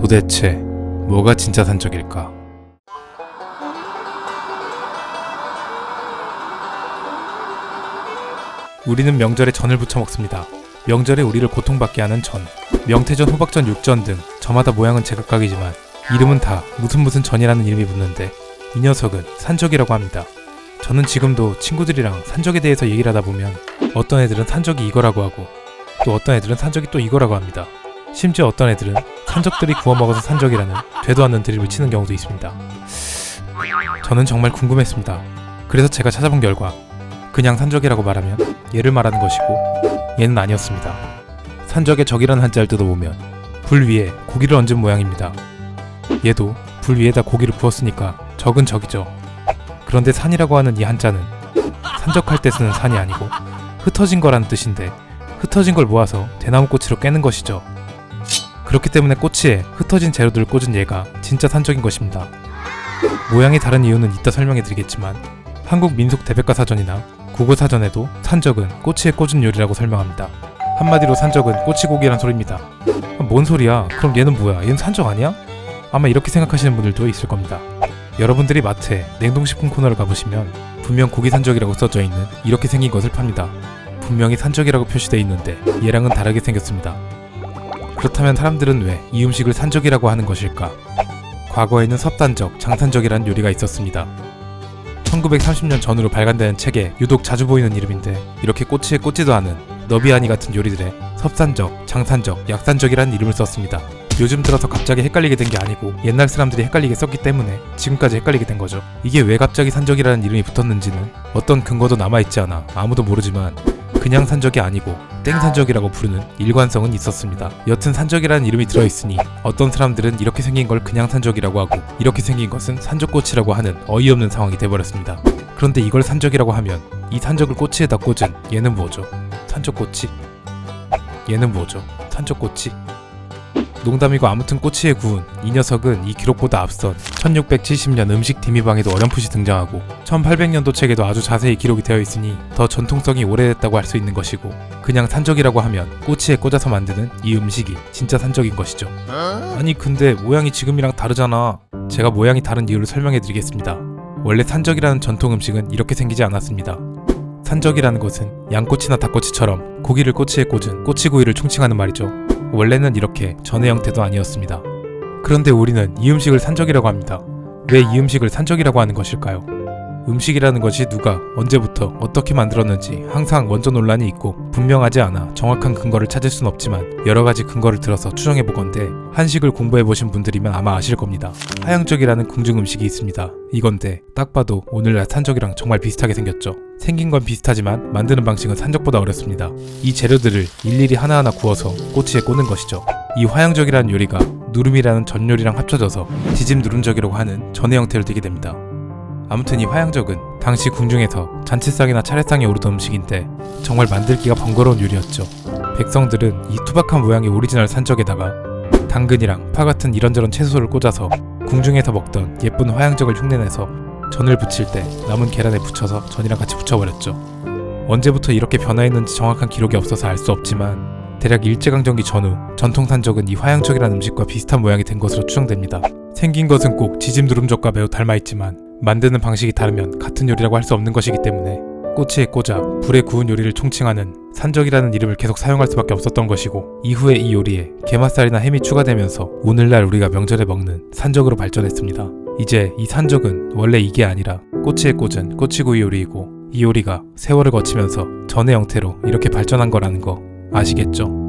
도대체 뭐가 진짜 산적일까? 우리는 명절에 전을 부쳐 먹습니다. 명절에 우리를 고통받게 하는 전, 명태전, 호박전, 육전 등 저마다 모양은 제각각이지만 이름은 다 무슨 전이라는 이름이 붙는데 이 녀석은 산적이라고 합니다. 저는 지금도 친구들이랑 산적에 대해서 얘기를 하다 보면 어떤 애들은 산적이 이거라고 하고 또 어떤 애들은 산적이 또 이거라고 합니다. 심지어 어떤 애들은 산적들이 구워 먹어서 산적이라는 되도 않는 드립을 치는 경우도 있습니다. 저는 정말 궁금했습니다. 그래서 제가 찾아본 결과 그냥 산적이라고 말하면 얘를 말하는 것이고 얘는 아니었습니다. 산적의 적이라는 한자를 뜯어보면 불 위에 고기를 얹은 모양입니다. 얘도 불 위에다 고기를 구웠으니까 적은 적이죠. 그런데 산이라고 하는 이 한자는 산적할 때 쓰는 산이 아니고 흩어진 거라는 뜻인데 흩어진 걸 모아서 대나무꼬치로 꿰는 것이죠. 그렇기 때문에 꼬치에 흩어진 재료들을 꽂은 얘가 진짜 산적인 것입니다. 모양이 다른 이유는 이따 설명해드리겠지만 한국 민속 대백과사전이나 국어사전에도 산적은 꼬치에 꽂은 요리라고 설명합니다. 한마디로 산적은 꼬치고기란 소리입니다. 뭔 소리야? 그럼 얘는 뭐야? 얘는 산적 아니야? 아마 이렇게 생각하시는 분들도 있을 겁니다. 여러분들이 마트에 냉동식품 코너를 가보시면 분명 고기 산적이라고 써져 있는 이렇게 생긴 것을 팝니다. 분명히 산적이라고 표시되어 있는데 얘랑은 다르게 생겼습니다. 그렇다면 사람들은 왜 이 음식을 산적이라고 하는 것일까? 과거에는 섭산적, 장산적이라는 요리가 있었습니다. 1930년 전후로 발간되는 책에 유독 자주 보이는 이름인데 이렇게 꼬치에 꽂지도 않은 너비아니 같은 요리들에 섭산적, 장산적, 약산적이라는 이름을 썼습니다. 요즘 들어서 갑자기 헷갈리게 된 게 아니고 옛날 사람들이 헷갈리게 썼기 때문에 지금까지 헷갈리게 된 거죠. 이게 왜 갑자기 산적이라는 이름이 붙었는지는 어떤 근거도 남아있지 않아 아무도 모르지만 그냥 산적이 아니고 땡산적이라고 부르는 일관성은 있었습니다. 여튼 산적이라는 이름이 들어있으니 어떤 사람들은 이렇게 생긴 걸 그냥 산적이라고 하고 이렇게 생긴 것은 산적꼬치라고 하는 어이없는 상황이 돼버렸습니다. 그런데 이걸 산적이라고 하면 이 산적을 꼬치에다 꽂은 얘는 뭐죠? 산적꼬치? 얘는 뭐죠? 산적꼬치? 농담이고 아무튼 꼬치에 구운 이 녀석은 이 기록보다 앞선 1670년 음식 디미방에도 어렴풋이 등장하고 1800년도 책에도 아주 자세히 기록이 되어 있으니 더 전통성이 오래됐다고 할 수 있는 것이고 그냥 산적이라고 하면 꼬치에 꽂아서 만드는 이 음식이 진짜 산적인 것이죠. 아니 근데 모양이 지금이랑 다르잖아. 제가 모양이 다른 이유를 설명해 드리겠습니다. 원래 산적이라는 전통 음식은 이렇게 생기지 않았습니다. 산적이라는 것은 양꼬치나 닭꼬치처럼 고기를 꼬치에 꽂은 꼬치구이를 총칭하는 말이죠. 원래는 이렇게 전의 형태도 아니었습니다. 그런데 우리는 이 음식을 산적이라고 합니다. 왜 이 음식을 산적이라고 하는 것일까요? 음식이라는 것이 누가 언제부터 어떻게 만들었는지 항상 원전 논란이 있고 분명하지 않아 정확한 근거를 찾을 순 없지만 여러가지 근거를 들어서 추정해보건대 한식을 공부해보신 분들이면 아마 아실 겁니다. 하양적이라는 궁중 음식이 있습니다. 이건데 딱 봐도 오늘날 산적이랑 정말 비슷하게 생겼죠. 생긴 건 비슷하지만 만드는 방식은 산적보다 어렵습니다. 이 재료들을 일일이 하나하나 구워서 꼬치에 꽂는 것이죠. 이 화양적이라는 요리가 누름이라는 전 요리랑 합쳐져서 지짐 누름적이라고 하는 전의 형태를 띠게 됩니다. 아무튼 이 화양적은 당시 궁중에서 잔치상이나 차례상에 오르던 음식인데 정말 만들기가 번거로운 요리였죠. 백성들은 이 투박한 모양의 오리지널 산적에다가 당근이랑 파 같은 이런저런 채소를 꽂아서 궁중에서 먹던 예쁜 화양적을 흉내내서 전을 부칠 때 남은 계란에 붙여서 전이랑 같이 부쳐버렸죠. 언제부터 이렇게 변화했는지 정확한 기록이 없어서 알 수 없지만 대략 일제강점기 전후 전통 산적은 이 화양적이라는 음식과 비슷한 모양이 된 것으로 추정됩니다. 생긴 것은 꼭 지짐 누름적과 매우 닮아있지만 만드는 방식이 다르면 같은 요리라고 할 수 없는 것이기 때문에 꼬치에 꽂아 불에 구운 요리를 총칭하는 산적이라는 이름을 계속 사용할 수밖에 없었던 것이고 이후에 이 요리에 게맛살이나 햄이 추가되면서 오늘날 우리가 명절에 먹는 산적으로 발전했습니다. 이제 이 산적은 원래 이게 아니라 꼬치에 꽂은 꼬치구이 요리이고 이 요리가 세월을 거치면서 전의 형태로 이렇게 발전한 거라는 거 아시겠죠?